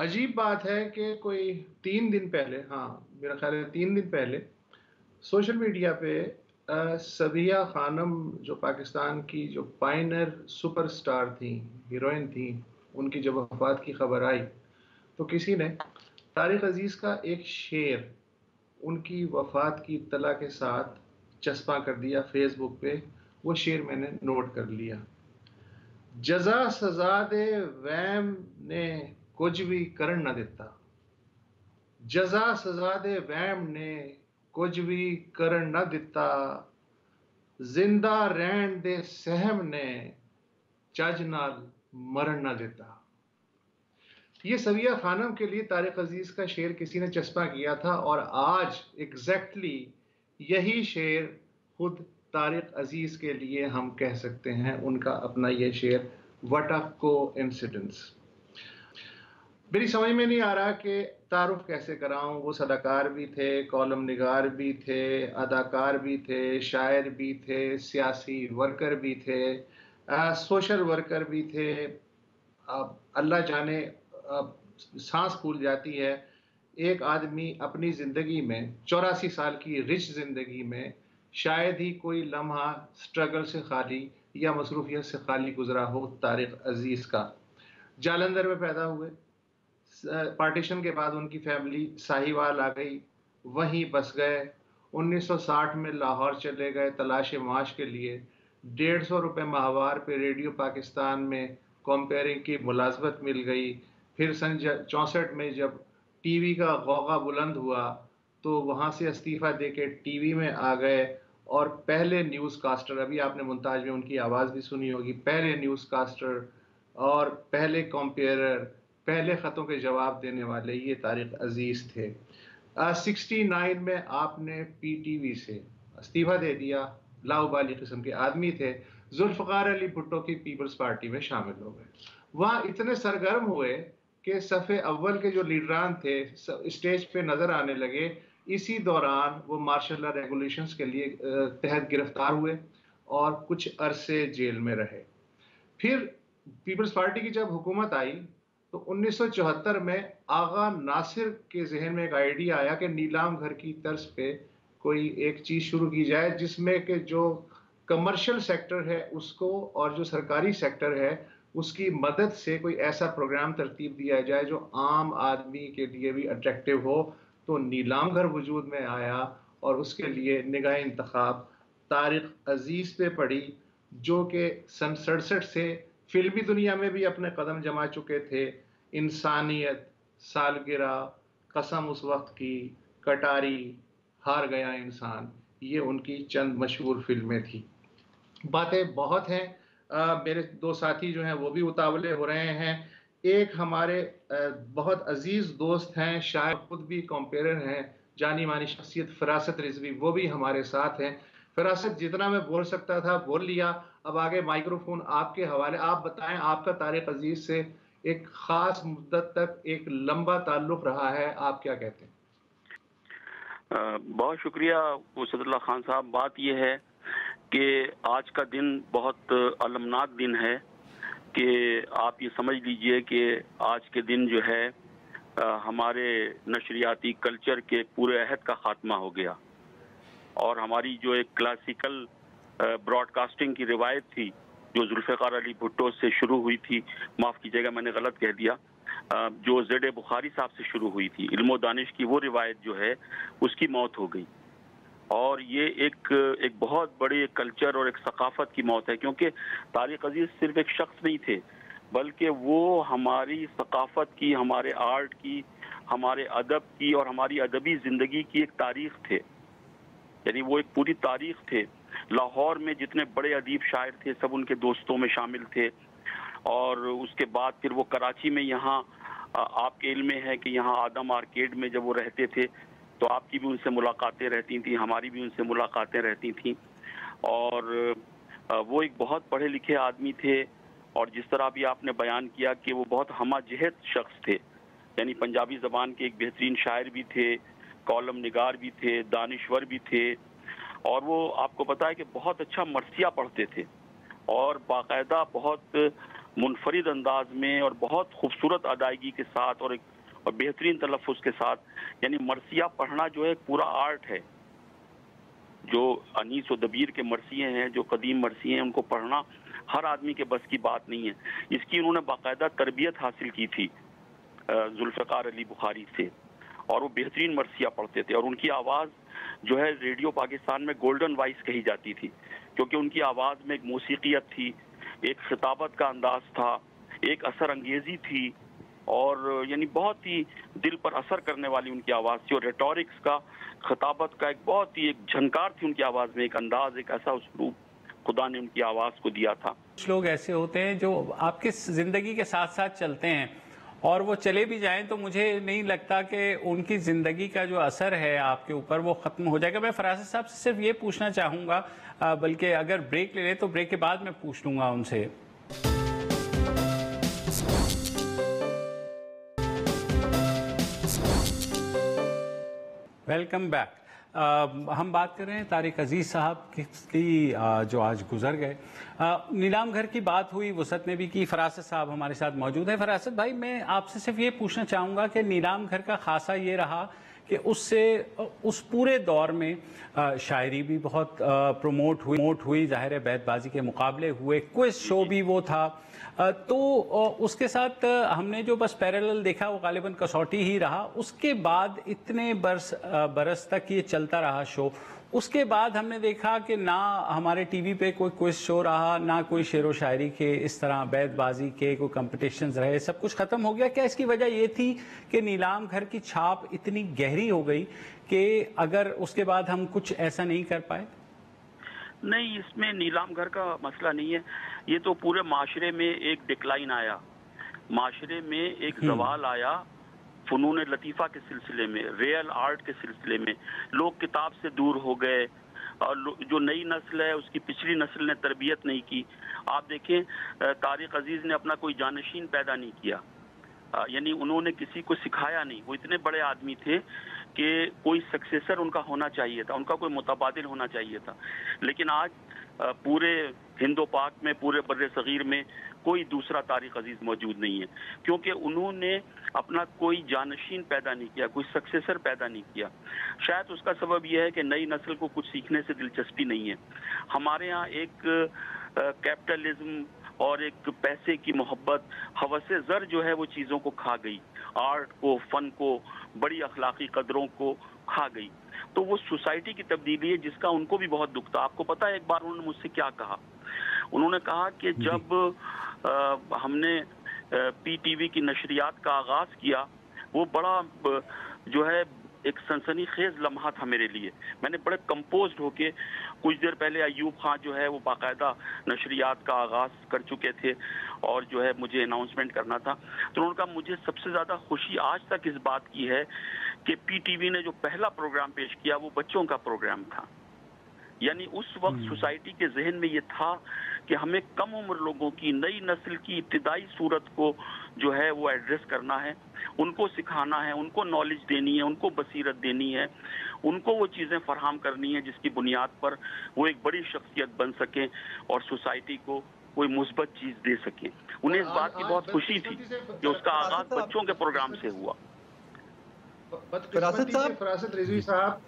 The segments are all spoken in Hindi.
अजीब बात है कि कोई 3 दिन पहले, हाँ, मेरा ख़्याल है 3 दिन पहले सोशल मीडिया पे सबिया ख़ानम जो पाकिस्तान की जो पायनियर सुपरस्टार थीं, हीरोइन थीं, उनकी जब वफ़ात की खबर आई, तो किसी ने तारिक अज़ीज़ का एक शेर उनकी वफ़ात की इत्तला के साथ चस्पा कर दिया फ़ेसबुक पे। वो शेर मैंने नोट कर लिया। जज़ा सज़ा दे वहम ने कुछ भी करन ना दिता। जज़ा सज़ा दे वहम ने कुछ भी करन ना दिता। जिंदा रहन दे सहम ने चज नाल मरन ना दिता। ये सबिया खानम के लिए तारिक अजीज का शेर किसी ने चस्पा किया था और आज एग्जैक्टली यही शेर खुद तारिक अजीज के लिए हम कह सकते हैं उनका अपना ये शेर, व्हाट अ कोइंसिडेंस। मेरी समझ में नहीं आ रहा कि तारुफ कैसे कराऊं। वो सदाकार भी थे, कॉलम निगार भी थे, अदाकार भी थे, शायर भी थे, सियासी वर्कर भी थे, सोशल वर्कर भी थे। अब अल्लाह जाने, अब सांस फूल जाती है। एक आदमी अपनी ज़िंदगी में 84 साल की रिच ज़िंदगी में शायद ही कोई लम्हा स्ट्रगल से खाली या मसरूफियत से खाली गुजरा हो। तारिक अजीज़ का जालंधर में पैदा हुए, पार्टीशन के बाद उनकी फैमिली साहिवाल आ गई, वहीं बस गए। 1960 में लाहौर चले गए तलाश माश के लिए। 150 रुपये माहवार पे रेडियो पाकिस्तान में कंपेयरिंग की मुलाजमत मिल गई। फिर सन 64 में जब टीवी का गौगा बुलंद हुआ तो वहाँ से इस्तीफ़ा दे के टीवी में आ गए और पहले न्यूज़ कास्टर, अभी आपने मुमताज़ में उनकी आवाज़ भी सुनी होगी, पहले न्यूज़ कास्टर और पहले कंपेयरर, पहले ख़तों के जवाब देने वाले ये तारिक अजीज़ थे। 69 में आपने पीटीवी से इस्तीफ़ा दे दिया, लाउबाली किस्म के आदमी थे, जुल्फ़कार अली भुट्टो की पीपल्स पार्टी में शामिल हो गए। वहाँ इतने सरगर्म हुए कि सफ़े अव्वल के जो लीडरान थे स्टेज पे नज़र आने लगे। इसी दौरान वो मार्शल लॉ रेगुलेशंस के लिए तहत गिरफ्तार हुए और कुछ अरसे जेल में रहे। फिर पीपल्स पार्टी की जब हुकूमत आई तो 1974 में आगा नासिर के जहन में एक आइडिया आया कि नीलाम घर की तर्ज पे कोई एक चीज़ शुरू की जाए जिसमें कि जो कमर्शियल सेक्टर है उसको और जो सरकारी सेक्टर है उसकी मदद से कोई ऐसा प्रोग्राम तरतीब दिया जाए जो आम आदमी के लिए भी अट्रैक्टिव हो। तो नीलाम घर वजूद में आया और उसके लिए निगाह इंतखाब तारिक अजीज़ पे पड़ी, जो कि सन 67 से फिल्मी दुनिया में भी अपने कदम जमा चुके थे। इंसानियत, सालगिरह, कसम उस वक्त की, कटारी, हार गया इंसान, ये उनकी चंद मशहूर फिल्में थी। बातें बहुत हैं। मेरे दो साथी जो हैं वो भी उतावले हो रहे हैं। एक हमारे बहुत अजीज दोस्त हैं, शायद खुद भी कंपेयरर हैं, जानी मानी शख्सियत फरासत रिजवी, वो भी हमारे साथ हैं। फरासत, जितना मैं बोल सकता था बोल लिया, अब आगे माइक्रोफोन आपके हवाले। आप बताएं, आपका तारिक अजीज से एक खास मुद्दत तक एक लंबा ताल्लुक रहा है, आप क्या कहते हैं? बहुत शुक्रिया उसदुल्ला खान साहब। बात यह है कि आज का दिन बहुत अलमनाक दिन है कि आप ये समझ लीजिए कि आज के दिन जो है हमारे नशरियाती कल्चर के पूरे अहद का खात्मा हो गया और हमारी जो एक क्लासिकल ब्रॉडकास्टिंग की रिवायत थी जो जुल्फ़िकार अली भुट्टो से शुरू हुई थी, माफ़ कीजिएगा मैंने गलत कह दिया, जो ज़ेड बुखारी साहब से शुरू हुई थी, इल्म दानिश की वो रिवायत जो है उसकी मौत हो गई। और ये एक बहुत बड़ी कल्चर और एक सकाफत की मौत है, क्योंकि तारिक अजीज़ सिर्फ एक शख्स नहीं थे बल्कि वो हमारी सकाफत की, हमारे आर्ट की, हमारे अदब की और हमारी अदबी ज़िंदगी की एक तारीख थे। यानी वो एक पूरी तारीख थे। लाहौर में जितने बड़े अदीब शायर थे सब उनके दोस्तों में शामिल थे। और उसके बाद फिर वो कराची में, यहाँ आपके इल्म में है कि यहाँ आदम आर्केड में जब वो रहते थे तो आपकी भी उनसे मुलाकातें रहती थी, हमारी भी उनसे मुलाकातें रहती थीं। और वो एक बहुत पढ़े लिखे आदमी थे और जिस तरह भी आपने बयान किया कि वो बहुत हमाजहत शख्स थे, यानी पंजाबी ज़बान के एक बेहतरीन शायर भी थे, कॉलम निगार भी थे, दानिश्वर भी थे। और वो आपको पता है कि बहुत अच्छा मरसिया पढ़ते थे और बाकायदा बहुत मुनफरिद अंदाज में और बहुत खूबसूरत अदायगी के साथ और बेहतरीन तलफ़्फ़ुज़ के साथ, यानी मरसिया पढ़ना जो है पूरा आर्ट है। जो अनीस और दबीर के मरसिए हैं, जो कदीम मरसिए हैं, उनको पढ़ना हर आदमी के बस की बात नहीं है। इसकी उन्होंने बाकायदा तरबियत हासिल की थी जुल्फ़िकार अली बुखारी से, और वो बेहतरीन मरसिया पढ़ते थे। और उनकी आवाज़ जो है रेडियो पाकिस्तान में गोल्डन वॉइस कही जाती थी, क्योंकि उनकी आवाज़ में एक मौसीकियत थी, एक खिताबत का अंदाज था, एक असर अंगेज़ी थी, और यानी बहुत ही दिल पर असर करने वाली उनकी आवाज़ थी। और रेटोरिक्स का, खिताबत का एक बहुत ही एक झनकार थी उनकी आवाज़ में, एक अंदाज, एक ऐसा उसलूब खुदा ने उनकी आवाज़ को दिया था। कुछ लोग ऐसे होते हैं जो आपकी ज़िंदगी के साथ साथ चलते हैं, और वो चले भी जाएं तो मुझे नहीं लगता कि उनकी ज़िंदगी का जो असर है आपके ऊपर वो ख़त्म हो जाएगा। मैं फरासत साहब से सिर्फ ये पूछना चाहूँगा, बल्कि अगर ब्रेक ले लें तो ब्रेक के बाद मैं पूछ लूँगा उनसे। Welcome back. हम बात कर रहे हैं तारिक अजीज़ साहब की जो आज गुजर गए। नीलाम घर की बात हुई, वसत ने भी की, फरासत साहब हमारे साथ मौजूद है। फरासत भाई, मैं आपसे सिर्फ ये पूछना चाहूँगा कि नीलाम घर का खासा ये रहा कि उससे उस पूरे दौर में शायरी भी बहुत प्रमोट हुई, ज़ाहिर है बैतबाजी के मुकाबले हुए, क्विज शो भी वो था, तो उसके साथ हमने जो बस पैरेलल देखा वो गालिबन कसौटी ही रहा। उसके बाद इतने बरस तक ये चलता रहा शो। उसके बाद हमने देखा कि ना हमारे टीवी पे कोई क्विज शो रहा, ना कोई शेर व शायरी के इस तरह बैतबाजी के कोई कंपटीशंस रहे, सब कुछ ख़त्म हो गया। क्या इसकी वजह ये थी कि नीलाम घर की छाप इतनी गहरी हो गई कि अगर उसके बाद हम कुछ ऐसा नहीं कर पाए? नहीं, इसमें नीलाम घर का मसला नहीं है। ये तो पूरे माशरे में एक डिक्लाइन आया, माशरे में एक जवाल आया फ़नून लतीफ़ा के सिलसिले में, रियल आर्ट के सिलसिले में। लोग किताब से दूर हो गए, और जो नई नस्ल है उसकी पिछली नस्ल ने तरबियत नहीं की। आप देखें, तारिक अजीज़ ने अपना कोई जानशीन पैदा नहीं किया, यानी उन्होंने किसी को सिखाया नहीं। वो इतने बड़े आदमी थे कि कोई सक्सेसर उनका होना चाहिए था, उनका कोई मुतबादिल होना चाहिए था। लेकिन आज पूरे हिंदो पाक में, पूरे बर्रे सगीर में कोई दूसरा तारिक अजीज़ मौजूद नहीं है, क्योंकि उन्होंने अपना कोई जानशीन पैदा नहीं किया, कोई सक्सेसर पैदा नहीं किया। शायद उसका सबब यह है कि नई नस्ल को कुछ सीखने से दिलचस्पी नहीं है। हमारे यहाँ एक कैपिटलिज्म और एक पैसे की मोहब्बत, हवसे ज़र जो है वो चीज़ों को खा गई, आर्ट को, फ़न को, बड़ी अखलाकी कदरों को खा गई। तो वो सोसाइटी की तब्दीली है जिसका उनको भी बहुत दुख था। आपको पता है एक बार उन्होंने मुझसे क्या कहा? उन्होंने कहा कि जब हमने PTV की नशरियात का आगाज़ किया, वो बड़ा जो है एक सनसनीखेज लम्हा था मेरे लिए। मैंने बड़े कंपोज्ड होके, कुछ देर पहले अयूब खान जो है वो बाकायदा नशरियात का आगाज़ कर चुके थे और जो है मुझे अनाउंसमेंट करना था। तो उन्होंने कहा मुझे सबसे ज़्यादा खुशी आज तक इस बात की है कि PTV ने जो पहला प्रोग्राम पेश किया वो बच्चों का प्रोग्राम था। यानी उस वक्त सोसाइटी के जहन में ये था कि हमें कम उम्र लोगों की, नई नस्ल की इब्तिदाई सूरत को जो है वो एड्रेस करना है, उनको सिखाना है, उनको नॉलेज देनी है, उनको बसीरत देनी है, उनको वो चीज़ें फराहम करनी है जिसकी बुनियाद पर वो एक बड़ी शख्सियत बन सकें और सोसाइटी को कोई मुस्बत चीज़ दे सकें। उन्हें इस बात की बहुत खुशी थी कि उसका आगाज़ बच्चों के प्रोग्राम से हुआ। फरासत रिजवी साहब,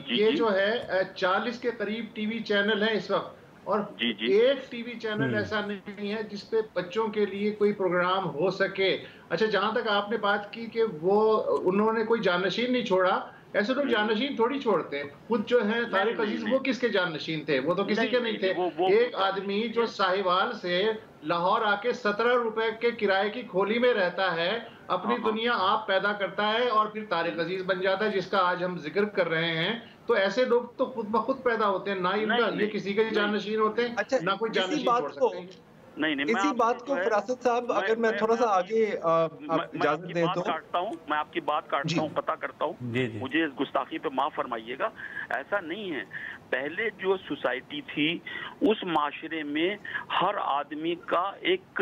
ये जो है 40 के करीब टीवी चैनल है इस वक्त, और एक टीवी चैनल ऐसा नहीं है जिसपे बच्चों के लिए कोई प्रोग्राम हो सके। अच्छा, जहां तक आपने बात की कि वो उन्होंने कोई जानशीन नहीं छोड़ा, ऐसे लोग जानशीन थोड़ी छोड़ते हैं। खुद जो है तारिक अजीज, वो किसके जानशीन थे? वो तो किसी के नहीं थे। एक आदमी जो साहिवाल से लाहौर आके 17 रुपए के किराए की खोली में रहता है, अपनी दुनिया आप पैदा करता है और फिर तारिक अजीज बन जाता है, जिसका आज हम जिक्र कर रहे हैं। तो ऐसे लोग तो खुद ब खुद पैदा होते हैं, ना ये किसी के जानशीन होते हैं, ना कोई जानशीन छोड़ सकते हैं। नहीं, इसी बात को फरासत साहब, अगर मैं थोड़ा सा आगे इजाजत दें तो मैं आपकी बात काटता हूँ, पता करता हूँ, मुझे इस गुस्ताखी पे माफ फरमाइएगा। ऐसा नहीं है। पहले जो सोसाइटी थी उस माशरे में हर आदमी का एक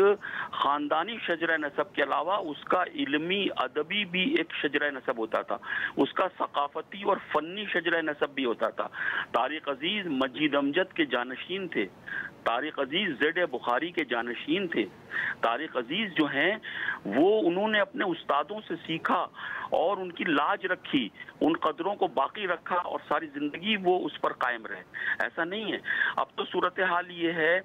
खानदानी शजरा नसब के अलावा उसका इल्मी अदबी भी एक शजरा नसब होता था, उसका सकाफती और फन्नी शजरा नसब भी होता था। तारिक अजीज मजीद अमजद के जानशीन थे, तारिक अजीज ज़ेड बुखारी के जानशीन थे। तारिक अजीज जो हैं वो उन्होंने अपने उस्तादों से सीखा और उनकी लाज रखी, उन कदरों को बाकी रखा और सारी जिंदगी वो उस पर कायम रहे। ऐसा नहीं है। अब तो सूरत हाल ये है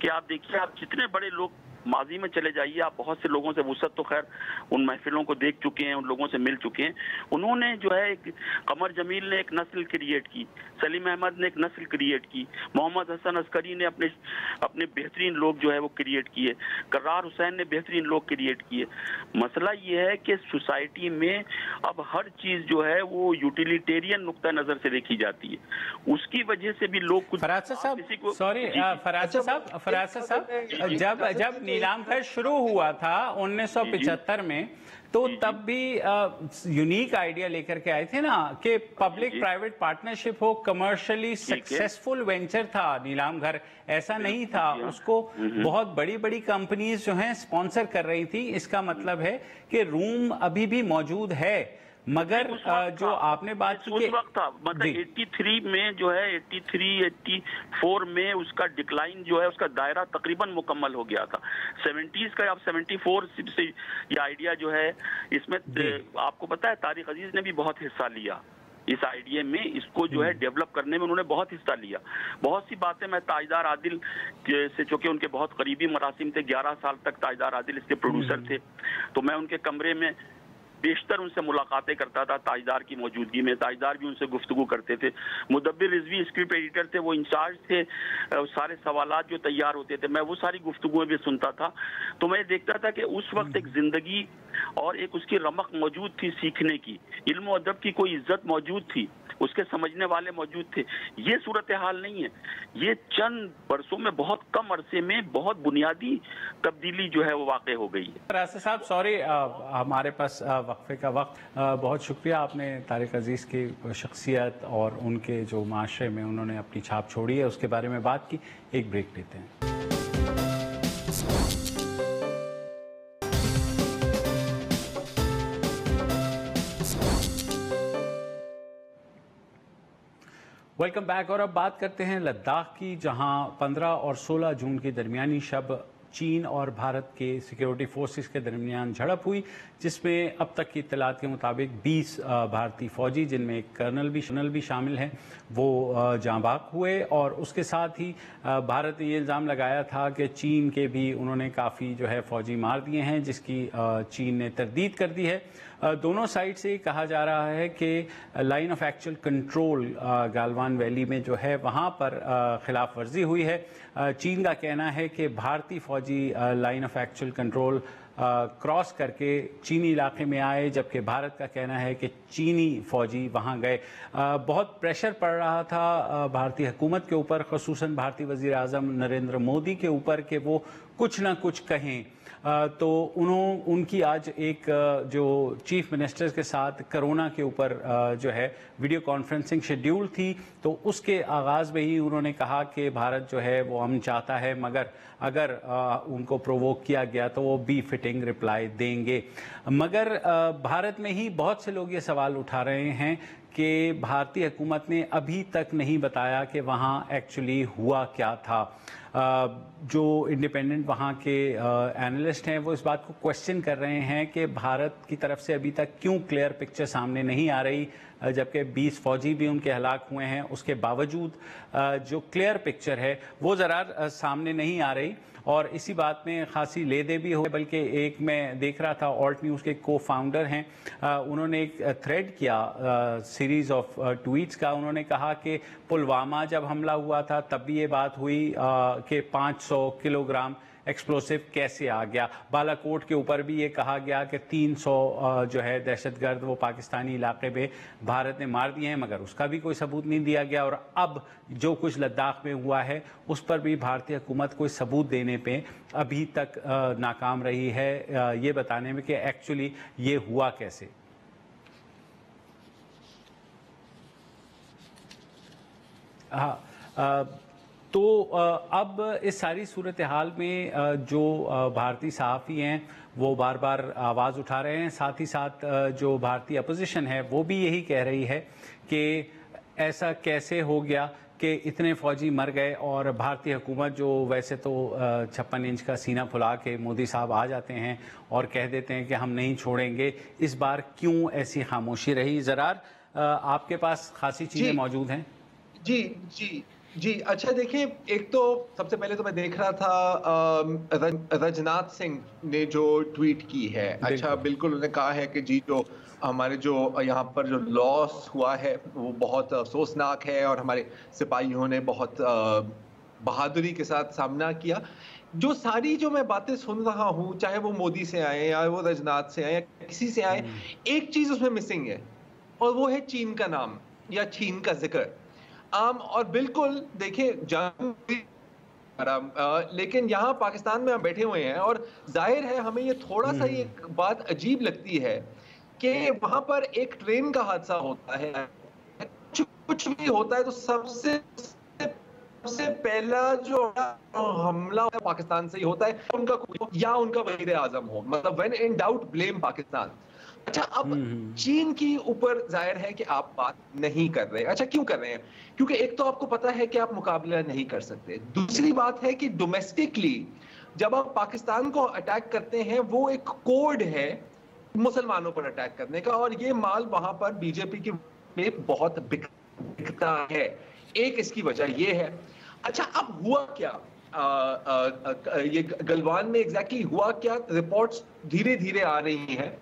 कि आप देखिए, आप जितने बड़े लोग माजी में चले जाइए, आप बहुत से लोगों से, वसत तो खैर उन महफिलों को देख चुके हैं, उन लोगों से मिल चुके हैं। उन्होंने जो है एक कमर जमील ने एक नस्ल क्रिएट की, सलीम अहमद ने एक नस्ल क्रिएट की, मोहम्मद हसन अस्करी ने अपने बेहतरीन लोग जो है वो क्रिएट किए, करार हुसैन ने बेहतरीन लोग क्रिएट किए। मसला ये है कि सोसाइटी में अब हर चीज जो है वो यूटिलिटेरियन नुक्ता नजर से देखी जाती है, उसकी वजह से भी लोग कुछ फराज साहब, सॉरी फराज साहब, जब नीलाम घर शुरू हुआ था 1975 में, तो तब भी यूनिक आइडिया लेकर के आए थे ना कि पब्लिक प्राइवेट पार्टनरशिप हो, कमर्शियली सक्सेसफुल वेंचर था नीलाम घर, ऐसा नहीं था। उसको बहुत बड़ी बड़ी कंपनीज जो हैं स्पॉन्सर कर रही थी। इसका मतलब है कि रूम अभी भी मौजूद है, मगर जो आपने बात की उस वक्त था, मतलब 83 में जो है 84 में उसका डिक्लाइन जो है, उसका दायरा तकरीबन मुकम्मल हो गया था। 70s का, अब 74 से ये आइडिया जो है, इसमें आपको पता है तारिक अजीज ने भी बहुत हिस्सा लिया इस आइडिया में, इसको जो है डेवलप करने में उन्होंने बहुत हिस्सा लिया। बहुत सी बातें मैं ताजदार आदिल से, चूंकि उनके बहुत करीबी मरासिम थे, 11 साल तक ताजदार आदिल इसके प्रोड्यूसर थे, तो मैं उनके कमरे में बेशतर उनसे मुलाकातें करता था ताजदार की मौजूदगी में। ताजदार भी उनसे गुफ्तगू करते थे। मुदब्बिर रिजवी स्क्रिप्ट एडिटर थे, वो इंचार्ज थे, सारे सवालात जो तैयार होते थे मैं वो सारी गुफ्तगुएं भी सुनता था। तो मैं देखता था कि उस वक्त एक जिंदगी और एक उसकी रमक मौजूद थी सीखने की, इल्म अदब की कोई इज्जत मौजूद थी, उसके समझने वाले मौजूद थे। ये सूरत हाल नहीं है। ये चंद बरसों में, बहुत कम अरसे में बहुत बुनियादी तब्दीली जो है वो वाक़ हो गई है। रास्ते साहब, सॉरी हमारे पास वक्फे का वक्त। बहुत शुक्रिया, आपने तारिक अजीज की शख्सियत और उनके जो माशरे में उन्होंने अपनी छाप छोड़ी है उसके बारे में बात की। एक ब्रेक लेते हैं। Welcome back. और अब बात करते हैं लद्दाख की, जहां 15 और 16 जून की दरमियानी शब चीन और भारत के सिक्योरिटी फोर्सेस के दरमियान झड़प हुई, जिसमें अब तक की इत्तलात के मुताबिक 20 भारतीय फौजी, जिनमें एक कर्नल भी शामिल हैं, वो जाँ बाक हुए। और उसके साथ ही भारत ने ये इल्ज़ाम लगाया था कि चीन के भी उन्होंने काफ़ी जो है फौजी मार दिए हैं, जिसकी चीन ने तरदीद कर दी है। दोनों साइड से कहा जा रहा है कि line of actual control Galwan valley में जो है वहाँ पर खिलाफ वर्जी हुई है। चीन का कहना है कि भारतीय फौजी line of actual control cross करके चीनी इलाके में आए, जबकि भारत का कहना है कि चीनी फौजी वहाँ गए। बहुत प्रेशर पड़ रहा था भारतीय हुकूमत के ऊपर, ख़ुसूसन भारतीय वज़ीर आज़म नरेंद्र मोदी के ऊपर, कि वो कुछ ना कुछ कहें। तो उनकी आज एक जो चीफ मिनिस्टर्स के साथ कोरोना के ऊपर जो है वीडियो कॉन्फ्रेंसिंग शेड्यूल थी, तो उसके आगाज़ में ही उन्होंने कहा कि भारत जो है वो अमन चाहता है, मगर अगर उनको प्रोवोक किया गया तो वो बी फिटिंग रिप्लाई देंगे। मगर भारत में ही बहुत से लोग ये सवाल उठा रहे हैं कि भारतीय हुकूमत ने अभी तक नहीं बताया कि वहाँ एक्चुअली हुआ क्या था। जो इंडिपेंडेंट वहाँ के एनालिस्ट हैं वो इस बात को क्वेश्चन कर रहे हैं कि भारत की तरफ से अभी तक क्यों क्लियर पिक्चर सामने नहीं आ रही, जबकि 20 फौजी भी उनके हलाक हुए हैं, उसके बावजूद जो क्लियर पिक्चर है वो ज़रा सामने नहीं आ रही। और इसी बात में खासी लेदे भी हो, बल्कि एक मैं देख रहा था, ऑल्ट न्यूज़ के को फाउंडर हैं, उन्होंने एक थ्रेड किया सीरीज़ ऑफ ट्वीट्स का। उन्होंने कहा कि पुलवामा जब हमला हुआ था तब भी ये बात हुई कि 500 किलोग्राम एक्सप्लोसिव कैसे आ गया। बालाकोट के ऊपर भी ये कहा गया कि 300 जो है दहशतगर्द वो पाकिस्तानी इलाके में भारत ने मार दिए हैं, मगर उसका भी कोई सबूत नहीं दिया गया। और अब जो कुछ लद्दाख में हुआ है उस पर भी भारतीय हुकूमत कोई सबूत देने पे अभी तक नाकाम रही है, ये बताने में कि एक्चुअली ये हुआ कैसे। हाँ, तो अब इस सारी सूरत हाल में जो भारतीय सहाफ़ी हैं वो बार बार आवाज़ उठा रहे हैं, साथ ही साथ जो भारतीय अपोजिशन है वो भी यही कह रही है कि ऐसा कैसे हो गया कि इतने फौजी मर गए और भारतीय हुकूमत जो वैसे तो 56 इंच का सीना फुला के मोदी साहब आ जाते हैं और कह देते हैं कि हम नहीं छोड़ेंगे, इस बार क्यों ऐसी खामोशी रही? ज़रार आपके पास खासी चीज़ें मौजूद हैं। जी जी जी, अच्छा देखिए, एक तो सबसे पहले तो मैं देख रहा था राजनाथ सिंह ने जो ट्वीट की है, अच्छा बिल्कुल उन्होंने कहा है कि जी जो हमारे जो यहाँ पर जो लॉस हुआ है वो बहुत अफसोसनाक है और हमारे सिपाहियों ने बहुत बहादुरी के साथ सामना किया। जो सारी जो मैं बातें सुन रहा हूँ, चाहे वो मोदी से आए या वो राजनाथ से आए या किसी से आए, एक चीज उसमें मिसिंग है और वो है चीन का नाम या चीन का जिक्र। और बिल्कुल देखिए, जंग लेकिन यहाँ पाकिस्तान में हम बैठे हुए हैं और जाहिर है हमें ये थोड़ा सा ये बात अजीब लगती है कि वहां पर एक ट्रेन का हादसा होता है, कुछ भी होता है तो सबसे पहला जो हमला पाकिस्तान से ही होता है, उनका वजीर आजम हो, मतलब when in doubt blame Pakistan. अच्छा, अब चीन की ऊपर जाहिर है कि आप बात नहीं कर रहे। अच्छा, क्यों कर रहे हैं? क्योंकि एक तो आपको पता है कि आप मुकाबला नहीं कर सकते, दूसरी बात है कि डोमेस्टिकली जब आप पाकिस्तान को अटैक करते हैं वो एक कोड है मुसलमानों पर अटैक करने का, और ये माल वहां पर बीजेपी की में बहुत बिकता है। एक इसकी वजह ये है। अच्छा, अब हुआ क्या? ये गलवान में एग्जैक्टली हुआ क्या? रिपोर्ट्स धीरे धीरे आ रही हैं।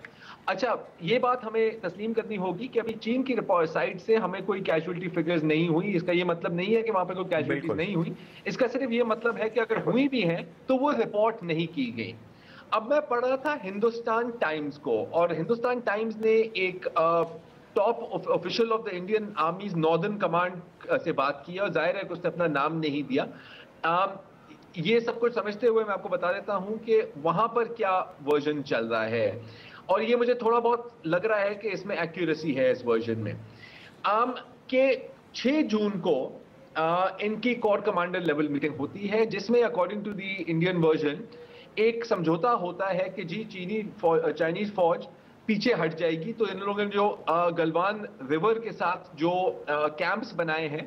अच्छा, ये बात हमें तस्लीम करनी होगी कि अभी चीन की साइड से हमें कोई कैजुअलिटी फिगर्स नहीं हुई। इसका ये मतलब नहीं है कि वहां पे कोई कैजुअलिटीज नहीं हुई, इसका सिर्फ ये मतलब है कि अगर हुई भी हैं तो वो रिपोर्ट नहीं की गई। अब मैं पढ़ रहा था हिंदुस्तान टाइम्स को, और हिंदुस्तान टाइम्स ने एक top official of the Indian आर्मीज northern command से बात की और जाहिर है कि उसने अपना नाम नहीं दिया। ये सब कुछ समझते हुए मैं आपको बता देता हूं कि वहां पर क्या वर्जन चल रहा है, और ये मुझे थोड़ा बहुत लग रहा है कि इसमें एक्यूरेसी है इस वर्जन में। के 6 जून को इनकी कोर कमांडर लेवल मीटिंग होती है, जिसमें according to the Indian version एक समझौता होता है कि जी चाइनीज फौज पीछे हट जाएगी। तो इन लोगों ने जो गलवान रिवर के साथ जो कैंप्स बनाए हैं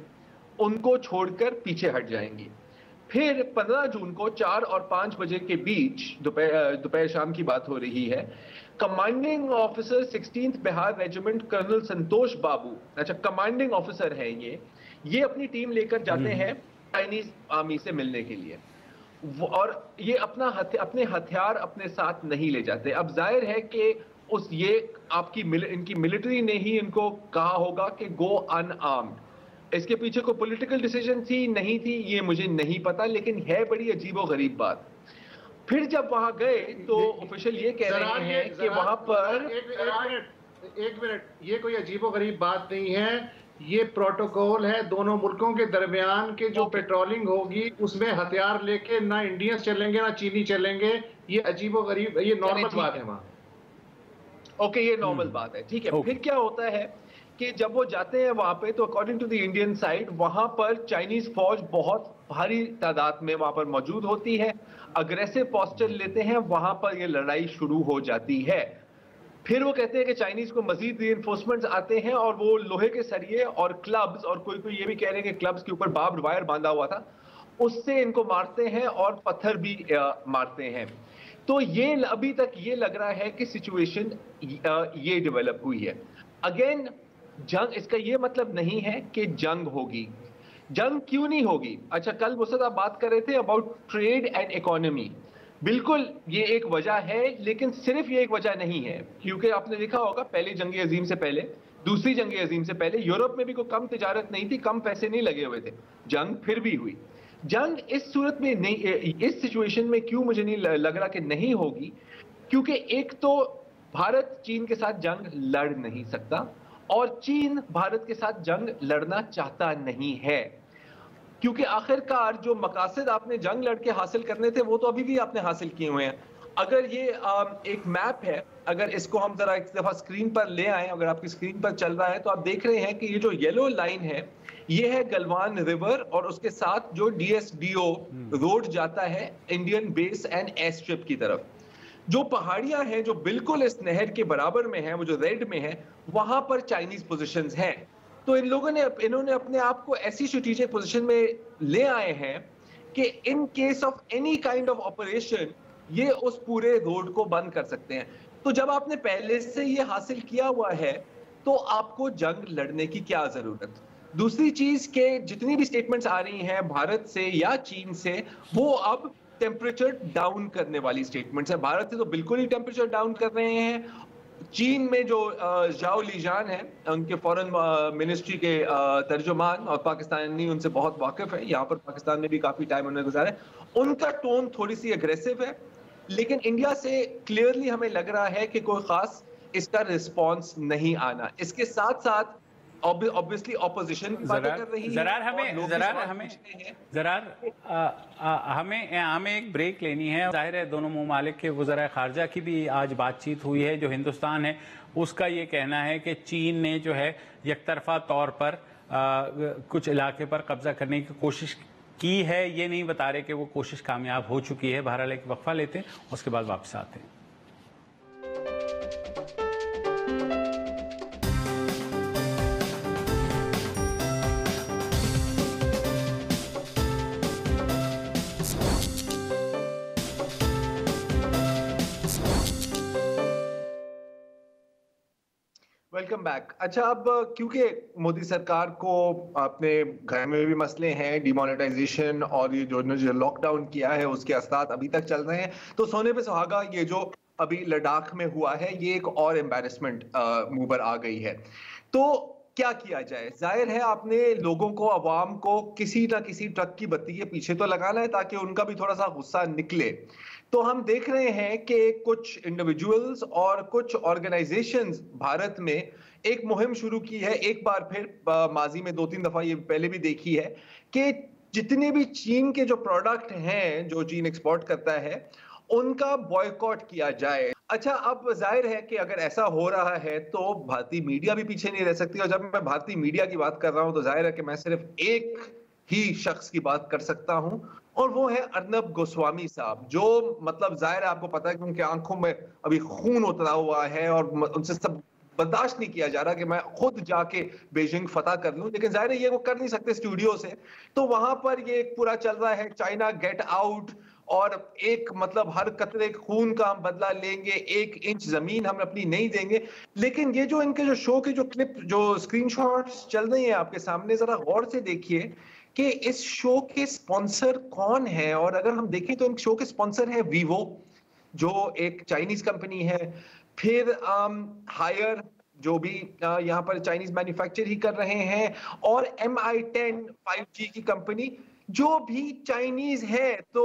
उनको छोड़कर पीछे हट जाएंगी। फिर 15 जून को 4 और 5 बजे के बीच, दोपहर शाम की बात हो रही है, commanding officer 16th Bihar regiment colonel Santosh Babu, अच्छा कमांडिंग ऑफिसर है ये अपनी टीम लेकर जाते हैं चाइनीज आर्मी से मिलने के लिए, और ये अपने हथियार अपने साथ नहीं ले जाते। अब जाहिर है कि इनकी मिलिट्री ने ही इनको कहा होगा कि गो अनआर्म्ड। इसके पीछे कोई पॉलिटिकल डिसीजन थी नहीं थी ये मुझे नहीं पता, लेकिन है बड़ी अजीबोगरीब बात। फिर जब वहां गए तो ऑफिशियल ये कह रहे हैं कि वहां पर एक मिनट, ये कोई अजीबोगरीब बात नहीं है, ये प्रोटोकॉल है दोनों मुल्कों के दरमियान के जो पेट्रोलिंग होगी उसमें हथियार लेके ना इंडियंस चलेंगे ना चीनी चलेंगे। ये अजीबोगरीब, ये नॉर्मल बात है वहां। ओके, ये नॉर्मल बात है, ठीक है। फिर क्या होता है कि जब वो जाते हैं वहां पे तो according to the Indian side वहां पर चाइनीज फौज बहुत भारी तादाद में वहां पर मौजूद होती है, अग्रेसिव पोस्चर लेते हैं, वहां पर ये लड़ाई शुरू हो जाती है। फिर वो कहते हैं कि चाइनीज को मजीद रीइंफोर्समेंट्स आते हैं और वो लोहे के सरिये और क्लब्स, और कोई ये भी कह रहे हैं कि क्लब्स के ऊपर बार्ब्ड वायर बांधा हुआ था, उससे इनको मारते हैं और पत्थर भी मारते हैं। तो ये अभी तक ये लग रहा है कि सिचुएशन ये डेवलप हुई है। अगेन जंग, इसका ये मतलब नहीं है कि जंग होगी। जंग क्यों नहीं होगी? अच्छा, कल मुसद आप बात कर रहे थे अबाउट ट्रेड एंड इकोनॉमी। बिल्कुल ये एक वजह है, लेकिन सिर्फ ये एक वजह नहीं है, क्योंकि आपने देखा होगा पहली जंग अजीम से पहले, दूसरी जंग अजीम से पहले यूरोप में भी कोई कम तिजारत नहीं थी, कम पैसे नहीं लगे हुए थे, जंग फिर भी हुई। जंग इस सूरत में नहीं, इस सिचुएशन में क्यों मुझे नहीं लग रहा कि नहीं होगी, क्योंकि एक तो भारत चीन के साथ जंग लड़ नहीं सकता और चीन भारत के साथ जंग लड़ना चाहता नहीं है, क्योंकि आखिरकार जो मकासद आपने जंग लड़के हासिल करने थे वो तो अभी भी आपने हासिल किए हुए हैं। अगर ये एक मैप है, अगर इसको हम जरा एक दफा स्क्रीन पर ले आए, अगर आपकी स्क्रीन पर चल रहा है तो आप देख रहे हैं कि ये जो येलो लाइन है ये है गलवान रिवर, और उसके साथ जो DSDO रोड जाता है Indian base and air strip की तरफ। जो पहाड़ियां हैं जो बिल्कुल इस नहर के बराबर में है, वो जो रेड में है, वहां पर चाइनीज पोजीशंस हैं। तो इन्होंने अपने आप को ऐसी स्ट्रेटेजिक पोजीशन में ले आए हैं कि in case of any kind of operation ये उस पूरे रोड को बंद कर सकते हैं। तो जब आपने पहले से ये हासिल किया हुआ है तो आपको जंग लड़ने की क्या जरूरत। दूसरी चीज के जितनी भी स्टेटमेंट्स आ रही हैं भारत से या चीन से, वो अब टेम्परेचर डाउन करने वाली स्टेटमेंट्स है। भारत से तो बिल्कुल ही टेम्परेचर डाउन कर रहे हैं। चीन में जो जाओ लीजान है, उनके फॉरेन मिनिस्ट्री के तर्जुमान, और पाकिस्तानी उनसे बहुत वाकिफ है, यहाँ पर पाकिस्तान में भी काफी टाइम उन्होंने गुजारा है, उनका टोन थोड़ी सी अग्रेसिव है। लेकिन इंडिया से क्लियरली हमें लग रहा है कि कोई खास इसका रिस्पॉन्स नहीं आना। इसके साथ साथ ऑब्वियसली ऑपोजिशन भी बातें कर रही है। हमें एक ब्रेक लेनी है। जाहिर है दोनों ममालिक के वज़राए खारजा की भी आज बातचीत हुई है। जो हिंदुस्तान है उसका ये कहना है कि चीन ने जो है यकतरफा तौर पर कुछ इलाके पर कब्जा करने की कोशिश की है। ये नहीं बता रहे कि वो कोशिश कामयाब हो चुकी है। बहरहाल एक वक्फा लेते हैं, उसके बाद वापस आते हैं। Welcome back. अच्छा, अब क्योंकि मोदी सरकार को अपने घर में भी मसले हैं, डिमोनेटाइजेशन और ये जो लॉकडाउन किया है उसके असरात अभी तक चल रहे हैं, तो सोने पे सुहागा ये जो अभी लद्दाख में हुआ है ये एक और एम्बैरेसमेंट मुंह पर आ गई है। तो क्या किया जाए? जाहिर है आपने लोगों को, अवाम को किसी ना किसी ट्रक की बत्ती के पीछे तो लगाना है ताकि उनका भी थोड़ा सा गुस्सा निकले। तो हम देख रहे हैं कि कुछ इंडिविजुअल्स और कुछ ऑर्गेनाइजेशंस भारत में एक मुहिम शुरू की है। एक बार फिर माजी में 2-3 दफा ये पहले भी देखी है कि जितने भी चीन के जो प्रोडक्ट हैं जो चीन एक्सपोर्ट करता है उनका बॉयकॉट किया जाए। अच्छा, अब जाहिर है कि अगर ऐसा हो रहा है तो भारतीय मीडिया भी पीछे नहीं रह सकती। और जब मैं भारतीय मीडिया की बात कर रहा हूं तो जाहिर है कि मैं सिर्फ एक ही शख्स की बात कर सकता हूं, और वो है अर्नब गोस्वामी साहब, जो मतलब जाहिर है आपको पता है कि उनकी आंखों में अभी खून उतरा हुआ है और उनसे सब बर्दाश्त नहीं किया जा रहा कि मैं खुद जाके बीजिंग फतह कर लूं। लेकिन जाहिर है ये वो कर नहीं सकते स्टूडियो से, तो वहां पर ये पूरा चल रहा है चाइना गेट आउट, और एक मतलब हर कतरे खून का हम बदला लेंगे, 1 इंच जमीन हम अपनी नहीं देंगे। लेकिन ये जो इनके जो शो के जो क्लिप, जो स्क्रीनशॉट्स चल रही हैं आपके सामने, जरा गौर से देखिए कि इस शो के स्पॉन्सर कौन है। और अगर हम देखें तो इन शो के स्पॉन्सर है वीवो, जो एक चाइनीज कंपनी है, फिर हायर, जो भी यहाँ पर चाइनीज मैन्युफैक्चर ही कर रहे हैं, और MI10 5G की कंपनी जो भी चाइनीज है। तो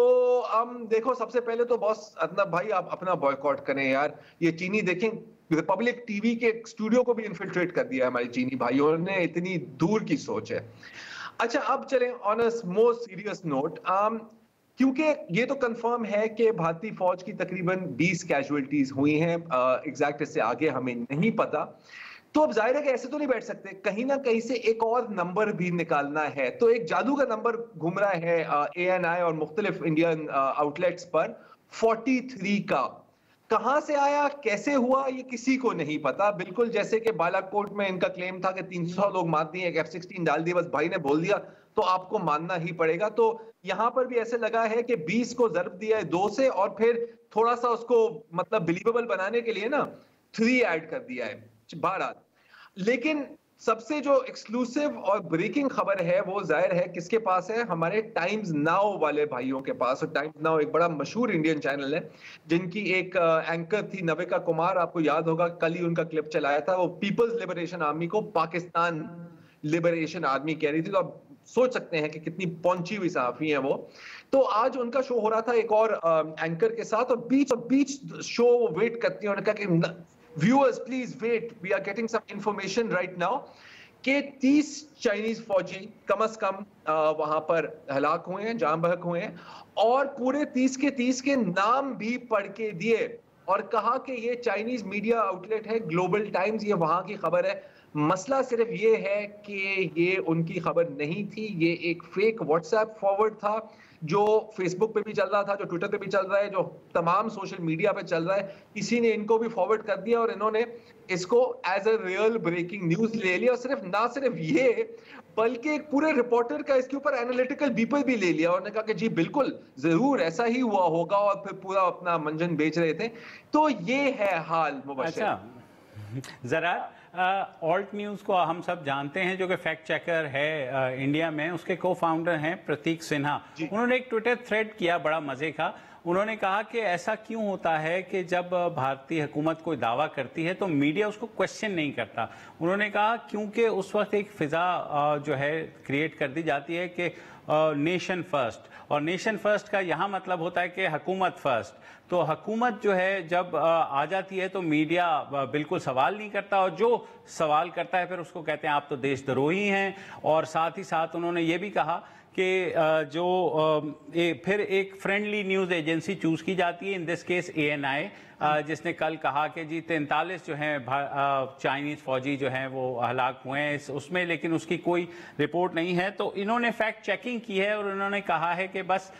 देखो, सबसे पहले तो बॉस अर्नब भाई आप अपना बॉयकॉट करें यार। ये चीनी देखें, रिपब्लिक टीवी के स्टूडियो को भी इन्फिल्ट्रेट कर दिया है हमारे चीनी भाइयों ने, इतनी दूर की सोच है। अच्छा, अब चलें on a more serious note, क्योंकि ये तो कंफर्म है कि भारतीय फौज की तकरीबन 20 कैजुअलिटीज हुई हैं, एग्जैक्ट इससे आगे हमें नहीं पता। तो अब जाहिर है कि ऐसे तो नहीं बैठ सकते, कहीं ना कहीं से एक और नंबर भी निकालना है। तो एक जादू का नंबर घूम रहा है ANI और मुख्तलिफ इंडियन आउटलेट्स पर, 43 का। कहां से आया, कैसे हुआ, ये किसी को नहीं पता। बिल्कुल जैसे कि बालाकोट में इनका क्लेम था कि 300 लोग मार दिए, एक F-16 डाल दिए, बस भाई ने बोल दिया तो आपको मानना ही पड़ेगा। तो यहां पर भी ऐसे लगा है कि 20 को ज़र्ब दिया है 2 से, और फिर थोड़ा सा उसको मतलब बिलीवेबल बनाने के लिए ना 3 ऐड कर दिया है। बहरहाल, लेकिन सबसे जो एक्सक्लूसिव और ब्रेकिंग खबर है वो जाहिर है किसके पास है, हमारे टाइम्स नाउ वाले भाइयों के पास। और टाइम्स नाउ एक बड़ा मशहूर इंडियन चैनल है, जिनकी एक एंकर थी नविका कुमार, आपको याद होगा कल ही उनका क्लिप चलाया था। वो पीपल्स लिबरेशन आर्मी को पाकिस्तान लिबरेशन आर्मी कह रही थी, तो आप सोच सकते हैं कि कितनी पहुंची हुई सहाफी है वो। तो आज उनका शो हो रहा था एक और एंकर के साथ, और बीच शो वो वेट करती है। उन्होंने कहा कि viewers please wait, we are getting some information right now, कि 30 चाइनीज फौजी कम से कम वहां पर हलाक हुए हैं, जान बहक हुए हैं, और पूरे 30 के 30 के नाम भी पढ़ के दिए, और कहा कि ये चाइनीज मीडिया आउटलेट है ग्लोबल टाइम्स, ये वहां की खबर है। मसला सिर्फ ये है कि ये उनकी खबर नहीं थी, ये एक फेक व्हाट्सएप फॉरवर्ड था जो फेसबुक पे भी चल रहा था, जो ट्विटर पे भी चल रहा है, जो तमाम सोशल मीडिया पे चल रहा है। किसी ने इनको भी फॉरवर्ड कर दिया और इन्होंने इसको as a real breaking news ले लिया। और ना सिर्फ ये, बल्कि एक पूरे रिपोर्टर का इसके ऊपर एनालिटिकल बीपल भी ले लिया और ने कहा कि जी बिल्कुल जरूर ऐसा ही हुआ होगा, और फिर पूरा अपना मंजन बेच रहे थे। तो ये है हाल मुबश्शिर। अच्छा, जरा ऑल्ट न्यूज़ को हम सब जानते हैं, जो कि फैक्ट चेकर है इंडिया में, उसके को फाउंडर हैं प्रतीक सिन्हा। उन्होंने एक ट्विटर थ्रेड किया बड़ा मजे का। उन्होंने कहा कि ऐसा क्यों होता है कि जब भारतीय हुकूमत कोई दावा करती है तो मीडिया उसको क्वेश्चन नहीं करता। उन्होंने कहा क्योंकि उस वक्त एक फिजा जो है क्रिएट कर दी जाती है कि नेशन फर्स्ट, और नेशन फर्स्ट का यहाँ मतलब होता है कि हुकूमत फर्स्ट। तो हुकूमत जो है जब आ जाती है तो मीडिया बिल्कुल सवाल नहीं करता, और जो सवाल करता है फिर उसको कहते हैं आप तो देशद्रोही हैं। और साथ ही साथ उन्होंने ये भी कहा कि फिर एक फ्रेंडली न्यूज़ एजेंसी चूज़ की जाती है, इन दिस केस ANI, जिसने कल कहा कि जी 43 जो हैं चाइनीज़ फौजी जो हैं वो हलाक हुए हैं उसमें, लेकिन उसकी कोई रिपोर्ट नहीं है। तो इन्होंने फैक्ट चेकिंग की है और उन्होंने कहा है कि बस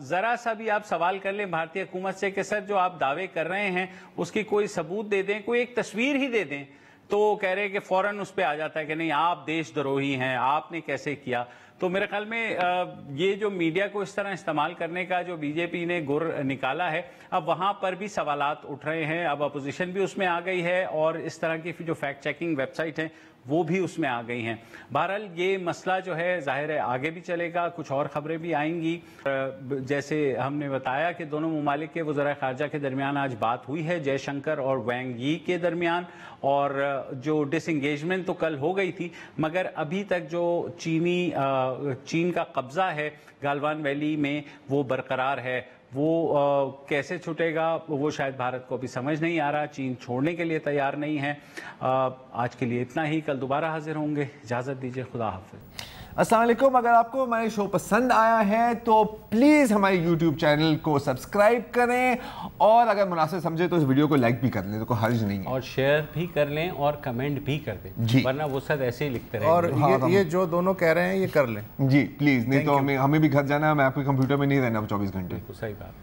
ज़रा सा भी आप सवाल कर लें भारतीय हुकूमत से कि सर जो आप दावे कर रहे हैं उसकी कोई सबूत दे दें, कोई एक तस्वीर ही दे दें, तो कह रहे हैं कि फ़ौरन उस पर आ जाता है कि नहीं आप देशद्रोही हैं, आपने कैसे किया। तो मेरे ख्याल में ये जो मीडिया को इस तरह इस्तेमाल करने का जो बीजेपी ने गुर निकाला है, अब वहाँ पर भी सवालात उठ रहे हैं। अब अपोजिशन भी उसमें आ गई है और इस तरह की जो फैक्ट चेकिंग वेबसाइट हैं वो भी उसमें आ गई हैं। बहरहाल ये मसला जो है जाहिर है आगे भी चलेगा, कुछ और खबरें भी आएंगी। जैसे हमने बताया कि दोनों ममालिक के वज़राए ख़ारजा के दरमियान आज बात हुई है, जयशंकर और वैंग यी के दरमियान, और जो डिसंगेजमेंट तो कल हो गई थी, मगर अभी तक जो चीन का कब्ज़ा है गालवान वैली में वो बरकरार है। वो कैसे छूटेगा वो शायद भारत को अभी समझ नहीं आ रहा। चीन छोड़ने के लिए तैयार नहीं है। आज के लिए इतना ही, कल दोबारा हाजिर होंगे। इजाज़त दीजिए, खुदा हाफ़िज़। अस्सलाम वालेकुम। अगर आपको हमारे शो पसंद आया है तो प्लीज़ हमारे YouTube चैनल को सब्सक्राइब करें, और अगर मुनासिब समझे तो इस वीडियो को लाइक भी कर लें, तो कोई हर्ज नहीं है, और शेयर भी कर लें और कमेंट भी कर दें जी, वरना वो सब ऐसे ही लिखते रहेंगे। और ये जो दोनों कह रहे हैं ये कर लें जी प्लीज़, नहीं तो हमें भी घर जाना है, मैं आपके कंप्यूटर में नहीं रहना 24 घंटे। सही बात।